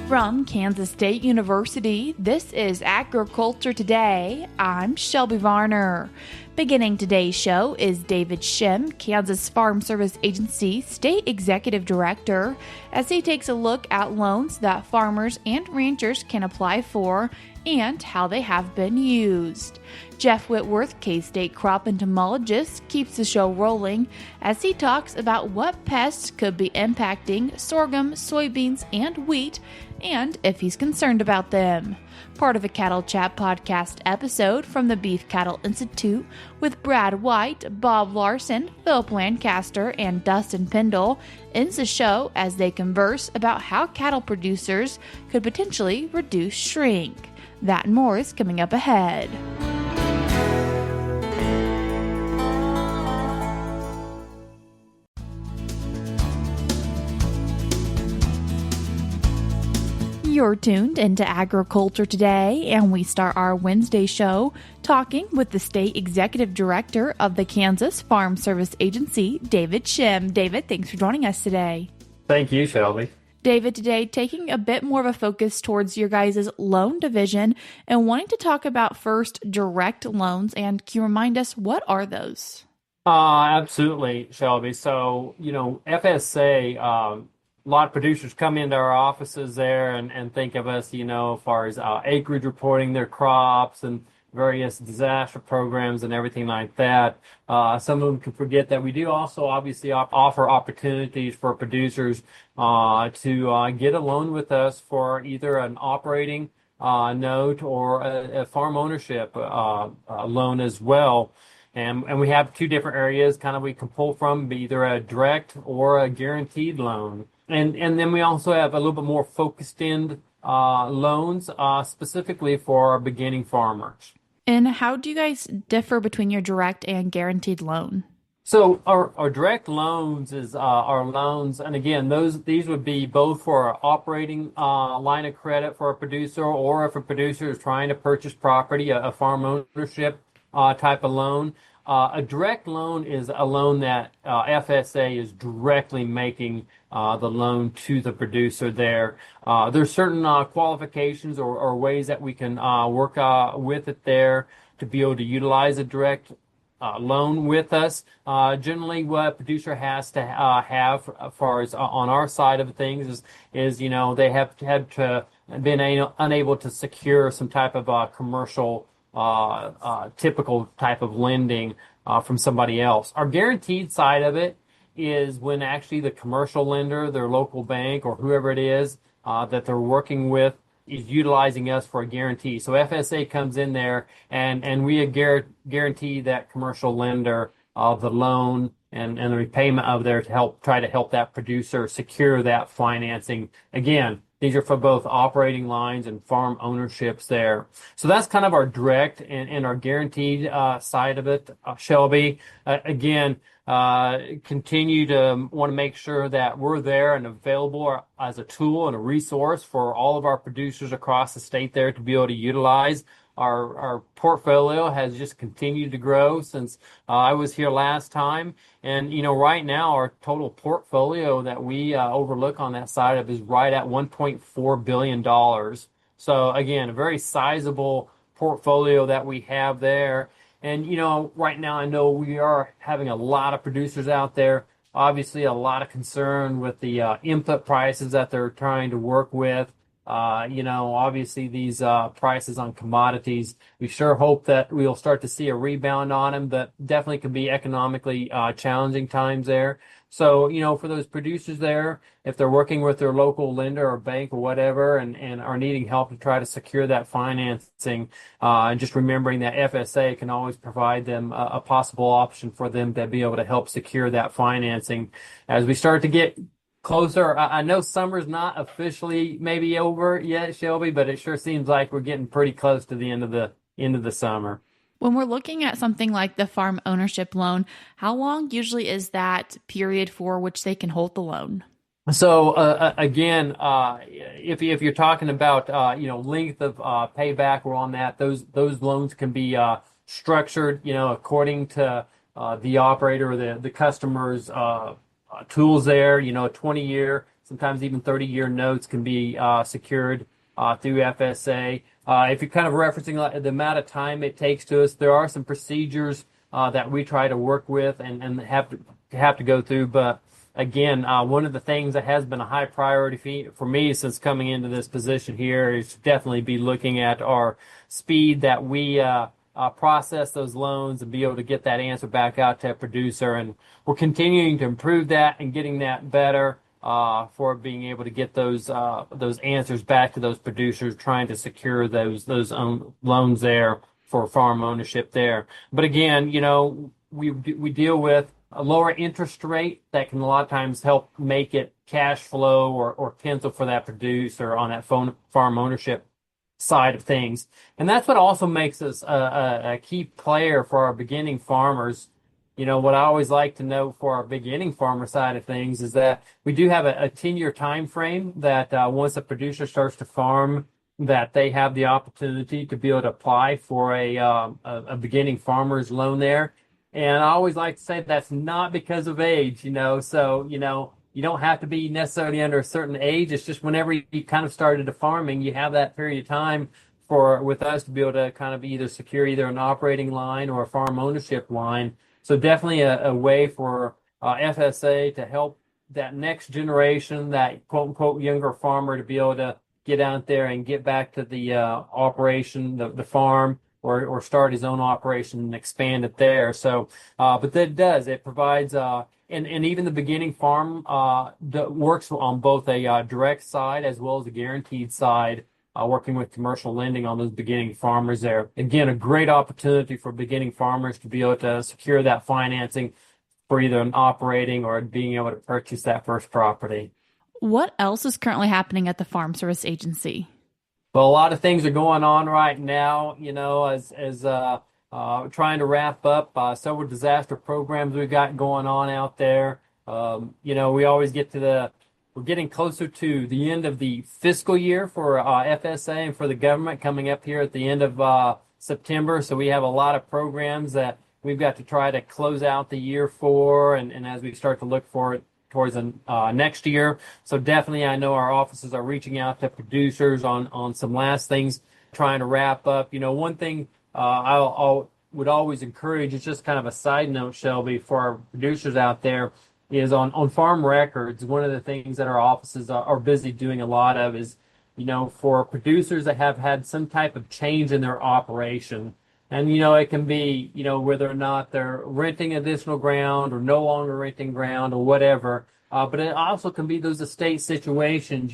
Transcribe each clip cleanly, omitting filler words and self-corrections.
From Kansas State University, this is Agriculture Today. I'm Shelby Varner. Beginning today's show is David Schemm, Kansas Farm Service Agency State Executive Director, as he takes a look at loans that farmers and ranchers can apply for and how they have been used. Jeff Whitworth, K-State crop entomologist, keeps the show rolling as he talks about what pests could be impacting sorghum, soybeans, and wheat, and if he's concerned about them. Part of a Cattle Chat podcast episode from the Beef Cattle Institute with Brad White, Bob Larson, Phillip Lancaster, and Dustin Pendell ends the show as they converse about how cattle producers could potentially reduce shrink. That and more is coming up ahead. You're tuned into Agriculture Today, and we start our Wednesday show talking with the State Executive Director of the Kansas Farm Service Agency, David Schemm. David, thanks for joining us today. Thank you, Shelby. David, today taking a bit more of a focus towards your guys' loan division and wanting to talk about first direct loans, and can you remind us what are those? Absolutely, Shelby. So, FSA, a lot of producers come into our offices there and think of us, as far as acreage reporting their crops and various disaster programs and everything like that. Some of them can forget that we do also obviously offer opportunities for producers to get a loan with us for either an operating note or a farm ownership loan as well. And we have two different areas we can pull from, either a direct or a guaranteed loan. And then we also have a little bit more focused in loans specifically for our beginning farmers. And how do you guys differ between your direct and guaranteed loan? So our direct loans is our loans, and again, these would be both for our operating line of credit for a producer, or if a producer is trying to purchase property, a farm ownership type of loan. A direct loan is a loan that FSA is directly making the loan to the producer there. There's certain qualifications or ways that we can work with it there to be able to utilize a direct loan with us. Generally, what a producer has to have, as far as on our side of things, is they have had to been unable to secure some type of commercial typical type of lending from somebody else. Our guaranteed side of it is when actually the commercial lender, their local bank, or whoever it is that they're working with, is utilizing us for a guarantee. So FSA comes in there and we guarantee that commercial lender the loan and the repayment of there to try to help that producer secure that financing. Again, these are for both operating lines and farm ownerships there. So that's kind of our direct and our guaranteed side of it, Shelby. Again, continue to want to make sure that we're there and available as a tool and a resource for all of our producers across the state there to be able to utilize. Our portfolio has just continued to grow since I was here last time. And, right now our total portfolio that we overlook on that side of is right at $1.4 billion. So again, a very sizable portfolio that we have there. And, right now I know we are having a lot of producers out there, obviously a lot of concern with the input prices that they're trying to work with. Obviously these prices on commodities, we sure hope that we'll start to see a rebound on them, but definitely could be economically challenging times there. So, for those producers there, if they're working with their local lender or bank or whatever and are needing help to try to secure that financing, and just remembering that FSA can always provide them a possible option for them to be able to help secure that financing. As we start to get closer, I know summer's not officially maybe over yet, Shelby, but it sure seems like we're getting pretty close to the end of the summer. When we're looking at something like the farm ownership loan, how long usually is that period for which they can hold the loan? So again, if you're talking about length of payback, we're on that. Those loans can be structured according to the operator or the customer's tools there. 20-year, sometimes even 30-year notes can be secured through FSA. If you're kind of referencing the amount of time it takes to us, there are some procedures that we try to work with and have to go through. But again, one of the things that has been a high priority for me since coming into this position here is to definitely be looking at our speed that we process those loans and be able to get that answer back out to a producer. And we're continuing to improve that and getting that better for being able to get those answers back to those producers, trying to secure those loans there for farm ownership there. But again, we deal with a lower interest rate that can a lot of times help make it cash flow or pencil for that producer on that farm ownership side of things. And that's what also makes us a key player for our beginning farmers. What I always like to know for our beginning farmer side of things is that we do have a 10-year time frame that once a producer starts to farm, that they have the opportunity to be able to apply for a beginning farmer's loan there. And I always like to say that's not because of age, so, you don't have to be necessarily under a certain age. It's just whenever you kind of started to farming, you have that period of time with us to be able to kind of either secure either an operating line or a farm ownership line. So definitely a way for FSA to help that next generation, that quote unquote younger farmer, to be able to get out there and get back to the operation, the farm, or start his own operation and expand it there. So, but it provides, and even the beginning farm works on both a direct side as well as a guaranteed side, working with commercial lending on those beginning farmers there. Again, a great opportunity for beginning farmers to be able to secure that financing for either an operating or being able to purchase that first property. What else is currently happening at the Farm Service Agency? Well, a lot of things are going on right now, as trying to wrap up several disaster programs we've got going on out there. We always we're getting closer to the end of the fiscal year for FSA and for the government coming up here at the end of September. So we have a lot of programs that we've got to try to close out the year for, and as we start to look forward towards next year. So definitely I know our offices are reaching out to producers on some last things, trying to wrap up. One thing I would always encourage, it's just kind of a side note, Shelby, for our producers out there, is on farm records. One of the things that our offices are busy doing a lot of is, for producers that have had some type of change in their operation. And, it can be, whether or not they're renting additional ground or no longer renting ground or whatever. But it also can be those estate situations,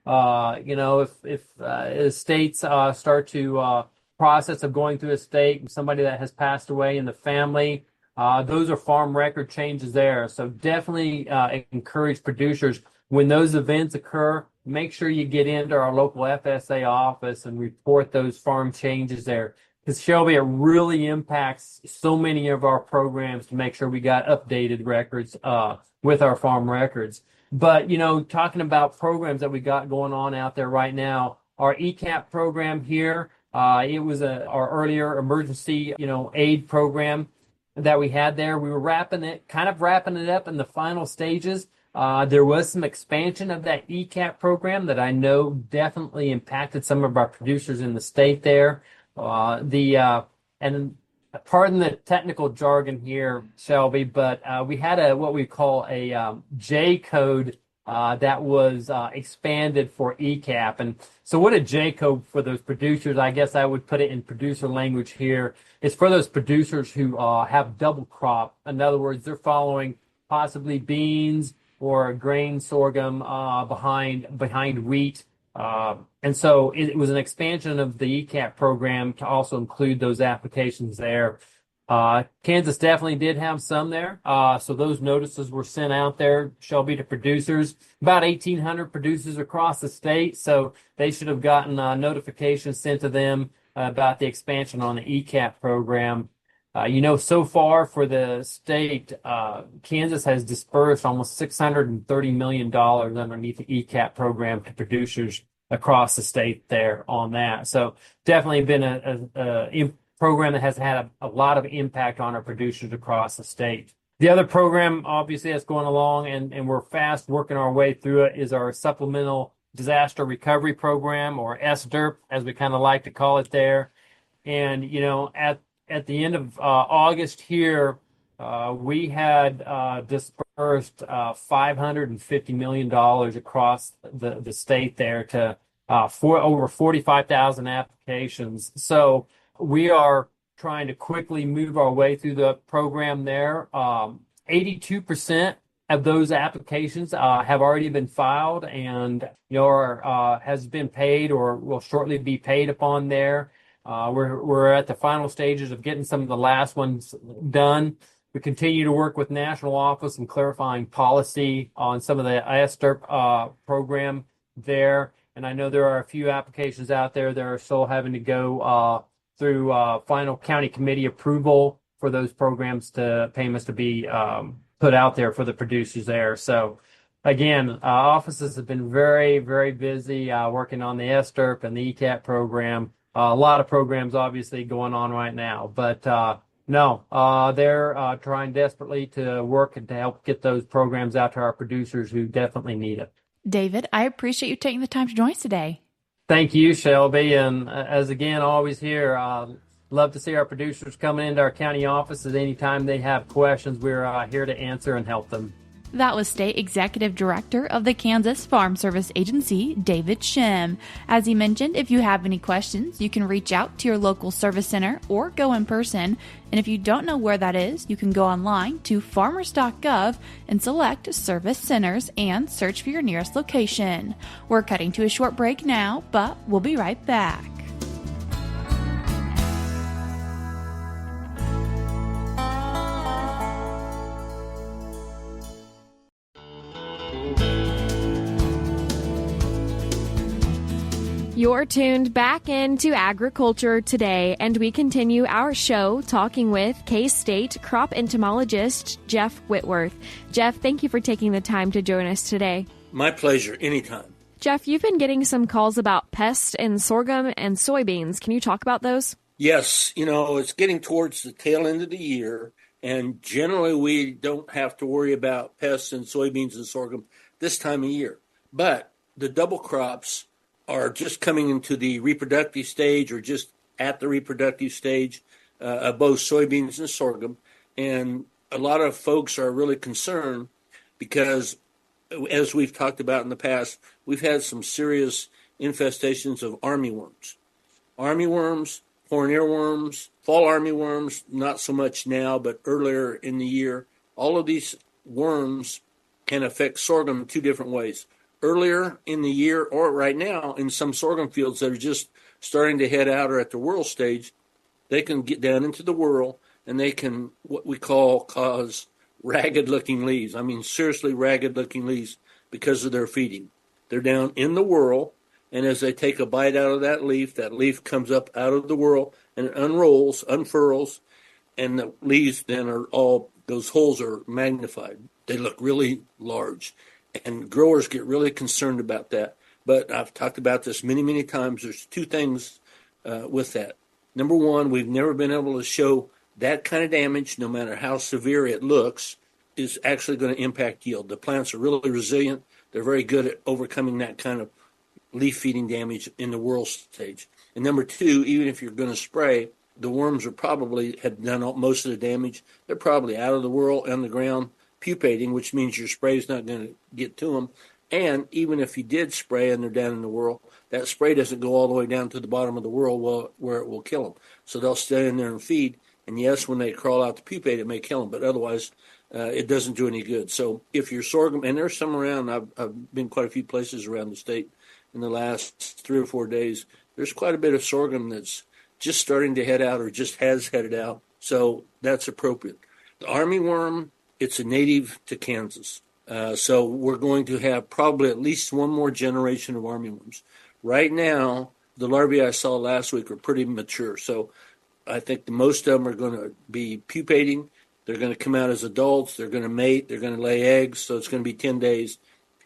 if estates start to process of going through estate, somebody that has passed away in the family, those are farm record changes there. So definitely encourage producers, when those events occur, make sure you get into our local FSA office and report those farm changes there. Because, Shelby, it really impacts so many of our programs to make sure we got updated records with our farm records. But, talking about programs that we got going on out there right now, our ECAP program here, it was our earlier emergency, aid program that we had there. We were wrapping it up in the final stages. There was some expansion of that ECAP program that I know definitely impacted some of our producers in the state there. And pardon the technical jargon here, Shelby, but we had what we call a J code that was expanded for ECAP. And so what a J code for those producers, I guess I would put it in producer language here, is for those producers who have double crop. In other words, they're following possibly beans or grain sorghum behind wheat. And so it was an expansion of the ECAP program to also include those applications there. Kansas definitely did have some there. So those notices were sent out there, Shelby, to producers, about 1,800 producers across the state. So they should have gotten notifications sent to them about the expansion on the ECAP program. So far for the state, Kansas has dispersed almost $630 million underneath the ECAP program to producers across the state there on that. So definitely been a program that has had a lot of impact on our producers across the state. The other program, obviously, that's going along, and we're fast working our way through it, is our Supplemental Disaster Recovery Program, or SDIRP, as we kind of like to call it there. And at the end of August here, we had dispersed $550 million across the state there to for over 45,000 applications. So we are trying to quickly move our way through the program there. 82% of those applications have already been filed and has been paid or will shortly be paid upon there. We're at the final stages of getting some of the last ones done. We continue to work with national office and clarifying policy on some of the SDIRP program there. And I know there are a few applications out there that are still having to go through final county committee approval for those payments to be put out there for the producers there. So again, offices have been very, very busy working on the SDIRP and the ETAP program. A lot of programs obviously going on right now, but no, they're trying desperately to work and to help get those programs out to our producers who definitely need it. David, I appreciate you taking the time to join us today. Thank you, Shelby. And as again, always here, love to see our producers coming into our county offices anytime they have questions. We're here to answer and help them. That was State Executive Director of the Kansas Farm Service Agency, David Schemm. As he mentioned, if you have any questions, you can reach out to your local service center or go in person. And if you don't know where that is, you can go online to Farmers.gov and select Service Centers and search for your nearest location. We're cutting to a short break now, but we'll be right back. You're tuned back into Agriculture Today, and we continue our show talking with K-State crop entomologist Jeff Whitworth. Jeff, thank you for taking the time to join us today. My pleasure, anytime. Jeff, you've been getting some calls about pests in sorghum and soybeans. Can you talk about those? Yes, it's getting towards the tail end of the year, and generally we don't have to worry about pests in soybeans and sorghum this time of year. But the double crops are just coming into the reproductive stage or just at the reproductive stage of both soybeans and sorghum. And a lot of folks are really concerned because, as we've talked about in the past, we've had some serious infestations of armyworms. Armyworms, horn earworms, fall armyworms, not so much now, but earlier in the year. All of these worms can affect sorghum in two different ways. Earlier in the year or right now in some sorghum fields that are just starting to head out or at the whorl stage, they can get down into the whorl and they can what we cause ragged looking leaves. I mean, seriously ragged looking leaves because of their feeding. They're down in the whorl, and as they take a bite out of that leaf comes up out of the whorl and it unfurls, and the leaves then those holes are magnified. They look really large. And growers get really concerned about that. But I've talked about this many, many times. There's two things with that. Number one, we've never been able to show that kind of damage, no matter how severe it looks, is actually going to impact yield. The plants are really resilient. They're very good at overcoming that kind of leaf feeding damage in the whorl stage. And number two, even if you're going to spray, the worms have done most of the damage. They're probably out of the whorl on the ground, pupating, which means your spray is not going to get to them. And even if you did spray and they're down in the whorl, that spray doesn't go all the way down to the bottom of the whorl where it will kill them. So they'll stay in there and feed. And yes, when they crawl out to pupate, it may kill them, but otherwise it doesn't do any good. So if you're sorghum, and there's some around, I've been quite a few places around the state in the last 3 or 4 days, there's quite a bit of sorghum that's just starting to head out or just has headed out. So that's appropriate. The armyworm, it's a native to Kansas. So we're going to have probably at least one more generation of armyworms. Right now, the larvae I saw last week are pretty mature. So I think most of them are going to be pupating. They're going to come out as adults. They're going to mate. They're going to lay eggs. So it's going to be 10 days.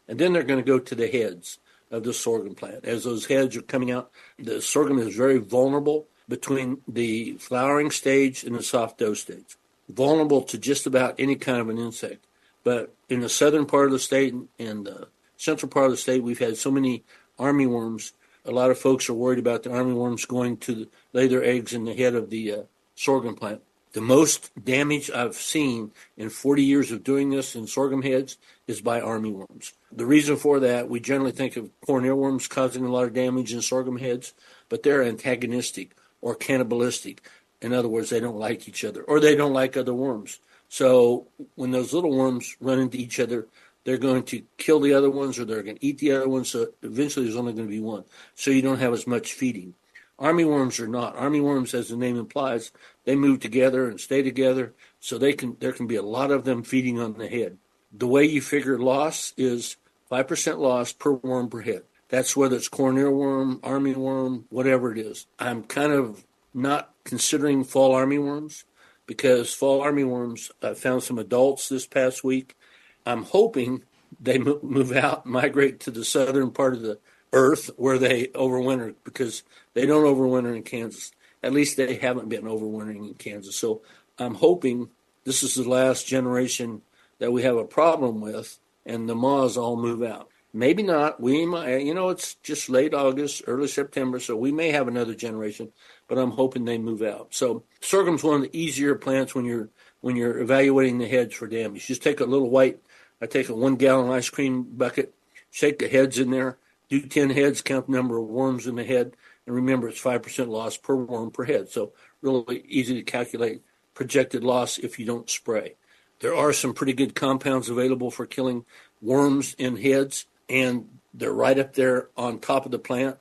And then they're going to go to the heads of the sorghum plant. As those heads are coming out, the sorghum is very vulnerable between the flowering stage and the soft dough stage. vulnerable to just about any kind of an insect. But in the southern part of the state and the central part of the state, we've had so many armyworms. A lot of folks are worried about the armyworms going to lay their eggs in the head of the sorghum plant. The most damage I've seen in 40 years of doing this in sorghum heads is by armyworms. The reason for that, we generally think of corn earworms causing a lot of damage in sorghum heads, but they're antagonistic or cannibalistic. In other words, they don't like each other, or they don't like other worms. So when those little worms run into each other, they're going to kill the other ones, or they're going to eat the other ones. So eventually there's only going to be one. So you don't have as much feeding. Armyworms are not. Armyworms, as the name implies, they move together and stay together. So there can be a lot of them feeding on the head. The way you figure loss is 5% loss per worm per head. That's whether it's corn earworm, armyworm, whatever it is. I'm kind of not considering fall armyworms, because fall armyworms, I found some adults this past week. I'm hoping they move out, migrate to the southern part of the earth where they overwinter, because they don't overwinter in Kansas. At least they haven't been overwintering in Kansas. So I'm hoping this is the last generation that we have a problem with, and the moths all move out. Maybe not. We might, it's just late August, early September, so we may have another generation, but I'm hoping they move out. So sorghum's one of the easier plants when you're evaluating the heads for damage. Just take I take a 1 gallon ice cream bucket, shake the heads in there, do 10 heads, count the number of worms in the head, and remember it's 5% loss per worm per head. So really easy to calculate projected loss if you don't spray. There are some pretty good compounds available for killing worms in heads, and they're right up there on top of the plant.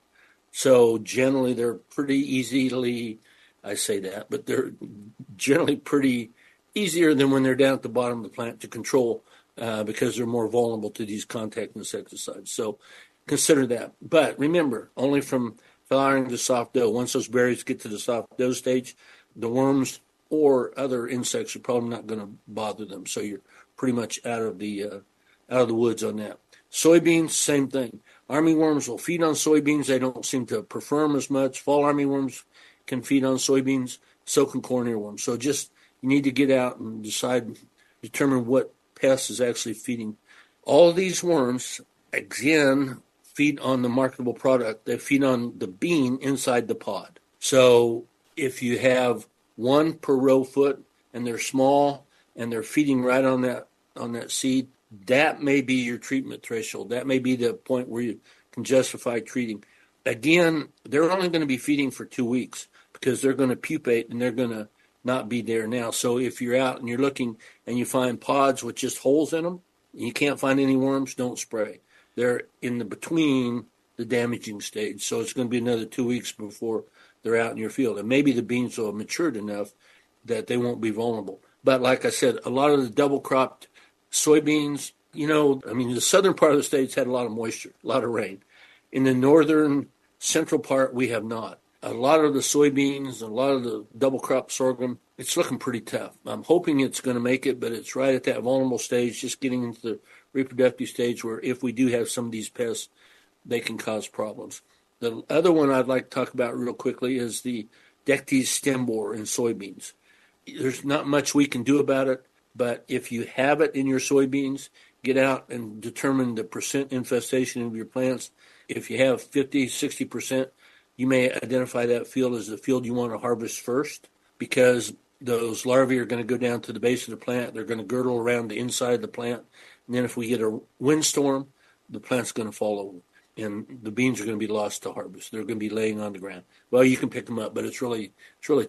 So generally they're pretty easily, I say that, but they're generally pretty easier than when they're down at the bottom of the plant to control, because they're more vulnerable to these contact insecticides. So consider that. But remember, only from flowering to soft dough. Once those berries get to the soft dough stage, the worms or other insects are probably not going to bother them. So you're pretty much out of the woods on that. Soybeans, same thing. Armyworms will feed on soybeans. They don't seem to prefer them as much. Fall armyworms can feed on soybeans. So can corn earworms. So just you need to get out and determine what pest is actually feeding. All of these worms, again, feed on the marketable product. They feed on the bean inside the pod. So if you have one per row foot and they're small and they're feeding right on that seed, that may be your treatment threshold. That may be the point where you can justify treating. Again, they're only going to be feeding for 2 weeks because they're going to pupate and they're going to not be there now. So if you're out and you're looking and you find pods with just holes in them, and you can't find any worms, don't spray. They're in the between the damaging stage. So it's going to be another 2 weeks before they're out in your field. And maybe the beans will have matured enough that they won't be vulnerable. But like I said, a lot of the double cropped soybeans, the southern part of the state's had a lot of moisture, a lot of rain. In the northern central part, we have not. A lot of the soybeans, a lot of the double crop sorghum, it's looking pretty tough. I'm hoping it's going to make it, but it's right at that vulnerable stage, just getting into the reproductive stage where if we do have some of these pests, they can cause problems. The other one I'd like to talk about real quickly is the Dectes stem borer in soybeans. There's not much we can do about it, but if you have it in your soybeans, get out and determine the percent infestation of your plants. If you have 50, 60%, you may identify that field as the field you want to harvest first, because those larvae are going to go down to the base of the plant. They're going to girdle around the inside of the plant. And then if we get a windstorm, the plant's going to fall over, and the beans are going to be lost to harvest. They're going to be laying on the ground. Well, you can pick them up, but it's really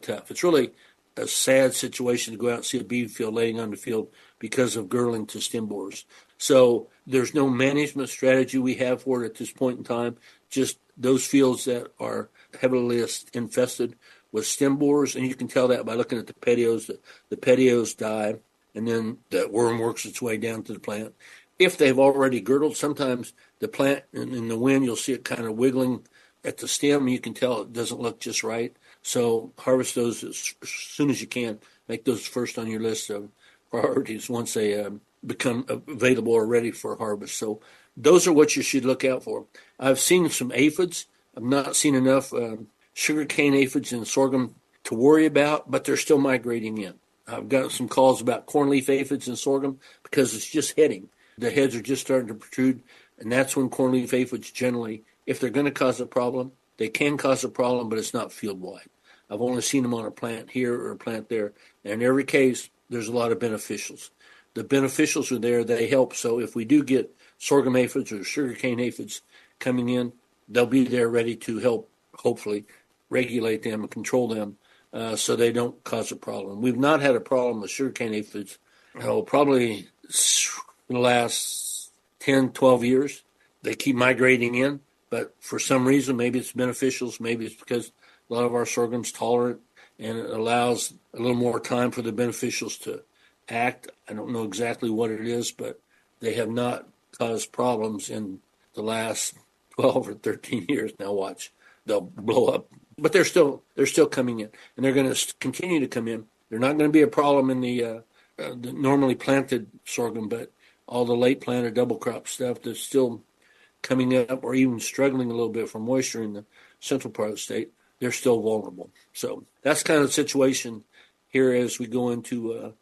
tough. It's really a sad situation to go out and see a bean field laying on the field because of girdling to stem borers. So there's no management strategy we have for it at this point in time. Just those fields that are heavily infested with stem borers, and you can tell that by looking at the petioles. The petioles die, and then the worm works its way down to the plant. If they've already girdled, sometimes the plant, in the wind, you'll see it kind of wiggling at the stem. You can tell it doesn't look just right. So harvest those as soon as you can. Make those first on your list of priorities once they become available or ready for harvest. So those are what you should look out for. I've seen some aphids. I've not seen enough sugarcane aphids in sorghum to worry about, but they're still migrating in. I've got some calls about cornleaf aphids and sorghum because it's just heading. The heads are just starting to protrude, and that's when cornleaf aphids generally, if they're going to cause a problem, they can cause a problem, but it's not field-wide. I've only seen them on a plant here or a plant there, and in every case, there's a lot of beneficials. The beneficials are there, they help, so if we do get sorghum aphids or sugarcane aphids coming in, they'll be there ready to help, hopefully, regulate them and control them so they don't cause a problem. We've not had a problem with sugarcane aphids, probably in the last 10, 12 years. They keep migrating in, but for some reason, maybe it's beneficials, maybe it's because a lot of our sorghum's tolerant and it allows a little more time for the beneficials to act. I don't know exactly what it is, but they have not caused problems in the last 12 or 13 years. Now watch, they'll blow up. But they're still coming in, and they're going to continue to come in. They're not going to be a problem in the normally planted sorghum, but all the late planted double crop stuff that's still coming up or even struggling a little bit for moisture in the central part of the state, they're still vulnerable. So that's kind of the situation here as we go into,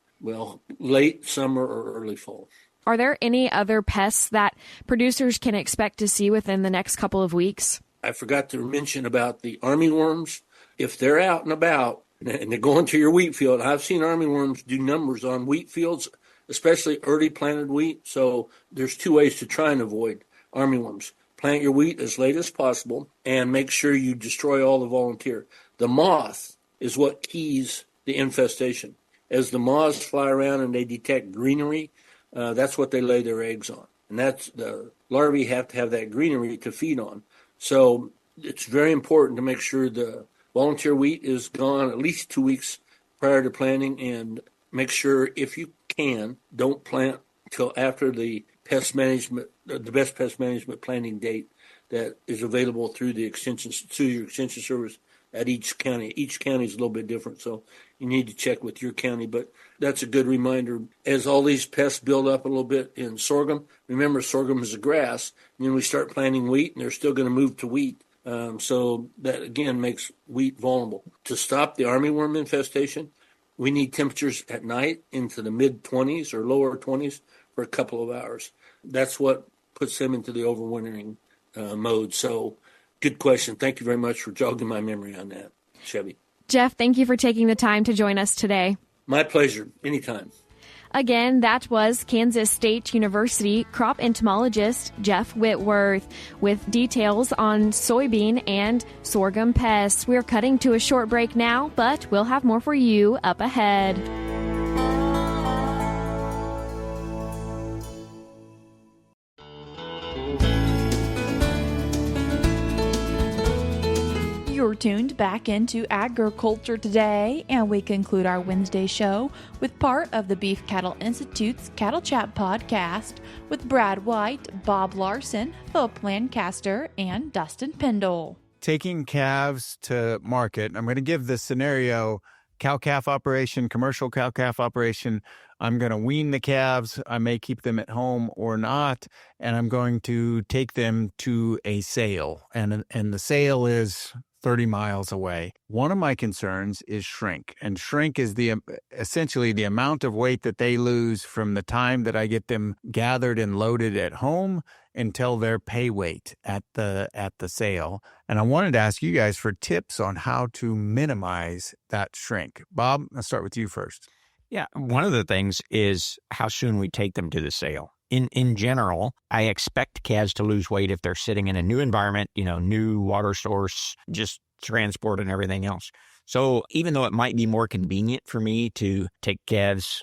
late summer or early fall. Are there any other pests that producers can expect to see within the next couple of weeks? I forgot to mention about the armyworms. If they're out and about and they're going to your wheat field, I've seen armyworms do numbers on wheat fields, especially early planted wheat. So there's two ways to try and avoid armyworms. Plant your wheat as late as possible and make sure you destroy all the volunteer. The moth is what keys the infestation. As the moths fly around and they detect greenery, that's what they lay their eggs on. And that's the larvae have to have that greenery to feed on. So it's very important to make sure the volunteer wheat is gone at least 2 weeks prior to planting, and make sure, if you can, don't plant until after the best pest management planting date that is available through your extension service at each county. Each county is a little bit different, so you need to check with your county. But that's a good reminder. As all these pests build up a little bit in sorghum, remember sorghum is a grass, and then we start planting wheat, and they're still going to move to wheat. So that, again, makes wheat vulnerable. To stop the armyworm infestation, we need temperatures at night into the mid-20s or lower 20s for a couple of hours. That's what puts them into the overwintering mode. So good question. Thank you very much for jogging my memory on that, Chevy. Jeff, thank you for taking the time to join us today. My pleasure. Anytime. Again, that was Kansas State University crop entomologist Jeff Whitworth with details on soybean and sorghum pests. We're cutting to a short break now, but we'll have more for you up ahead. You're tuned back into Agriculture Today, and we conclude our Wednesday show with part of the Beef Cattle Institute's Cattle Chat podcast with Brad White, Bob Larson, Phillip Lancaster, and Dustin Pendell. Taking calves to market, I'm going to give the scenario: cow-calf operation, commercial cow-calf operation. I'm going to wean the calves. I may keep them at home or not, and I'm going to take them to a sale, and the sale is 30 miles away. One of my concerns is shrink, and shrink is essentially the amount of weight that they lose from the time that I get them gathered and loaded at home until their pay weight at the sale. And I wanted to ask you guys for tips on how to minimize that shrink. Bob, I'll start with you first. Yeah, one of the things is how soon we take them to the sale. In general, I expect calves to lose weight if they're sitting in a new environment, new water source, just transport and everything else. So even though it might be more convenient for me to take calves,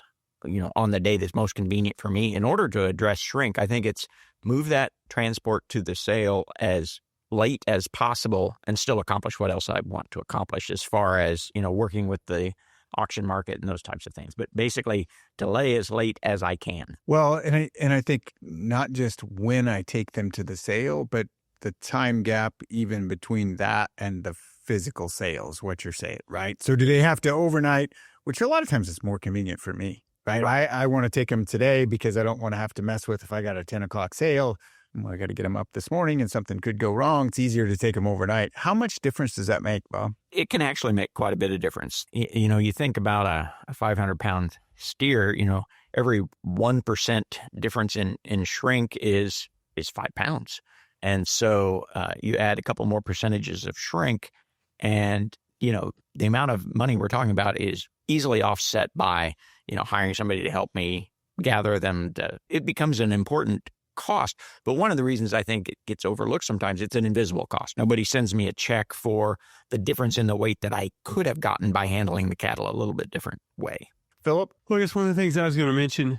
on the day that's most convenient for me, in order to address shrink, I think it's move that transport to the sale as late as possible and still accomplish what else I want to accomplish as far as, working with the auction market and those types of things. But basically, delay as late as I can. Well, and I think not just when I take them to the sale, but the time gap even between that and the physical sales, what you're saying, right? So do they have to overnight, which a lot of times is more convenient for me, right? I want to take them today because I don't want to have to mess with if I got a 10 o'clock sale. Well, I got to get them up this morning and something could go wrong. It's easier to take them overnight. How much difference does that make, Bob? It can actually make quite a bit of difference. You think about a 500-pound steer, every 1% difference in shrink is 5 pounds. And so you add a couple more percentages of shrink and, the amount of money we're talking about is easily offset by, hiring somebody to help me gather them. It becomes an important cost. But one of the reasons I think it gets overlooked sometimes, it's an invisible cost. Nobody sends me a check for the difference in the weight that I could have gotten by handling the cattle a little bit different way. Phillip? Well, I guess one of the things I was going to mention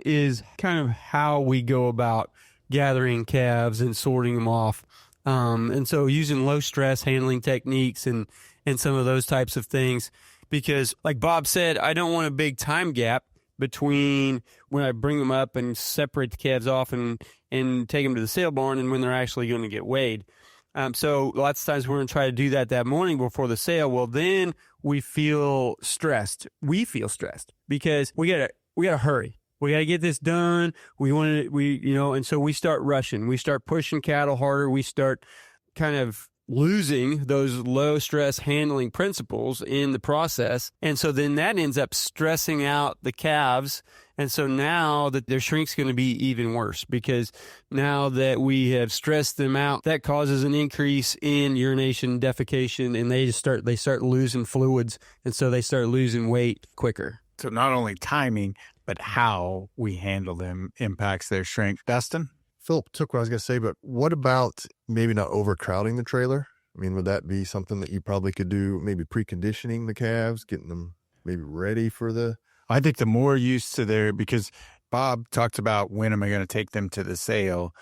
is kind of how we go about gathering calves and sorting them off. And so using low stress handling techniques and some of those types of things, because like Bob said, I don't want a big time gap between when I bring them up and separate the calves off and take them to the sale barn and when they're actually going to get weighed. So lots of times we're going to try to do that morning before the sale. Well, then we feel stressed. We feel stressed because we gotta hurry. We got to get this done. And so we start rushing. We start pushing cattle harder. We start kind of losing those low stress handling principles in the process. And so then that ends up stressing out the calves. And so now that their shrink's going to be even worse because now that we have stressed them out, that causes an increase in urination, defecation, and they start losing fluids. And so they start losing weight quicker. So not only timing, but how we handle them impacts their shrink. Dustin? Phillip took what I was going to say, but what about maybe not overcrowding the trailer? I mean, would that be something that you probably could do, maybe preconditioning the calves, getting them maybe ready for the... I think the more used to because Bob talked about when am I going to take them to the sale,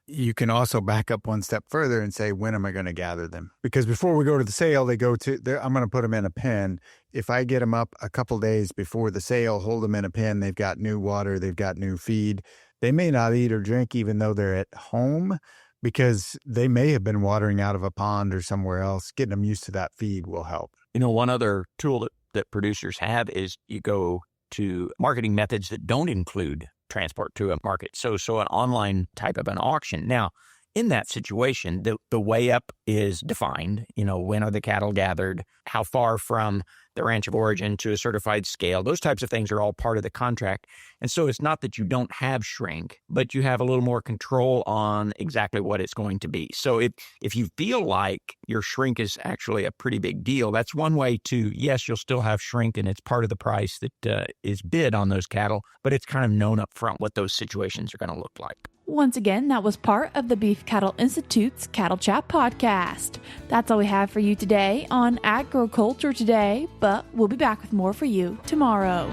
you can also back up one step further and say, when am I going to gather them? Because before we go to the sale, I'm going to put them in a pen. If I get them up a couple days before the sale, hold them in a pen, they've got new water, they've got new feed. They may not eat or drink even though they're at home because they may have been watering out of a pond or somewhere else. Getting them used to that feed will help. One other tool that producers have is you go to marketing methods that don't include transport to a market. So an online type of an auction. Now, in that situation, the weigh up is defined. When are the cattle gathered? How far from the ranch of origin to a certified scale? Those types of things are all part of the contract. And so it's not that you don't have shrink, but you have a little more control on exactly what it's going to be. So if you feel like your shrink is actually a pretty big deal, that's one way to, yes, you'll still have shrink and it's part of the price that is bid on those cattle, but it's kind of known up front what those situations are going to look like. Once again, that was part of the Beef Cattle Institute's Cattle Chat podcast. That's all we have for you today on Agriculture Today, but we'll be back with more for you tomorrow.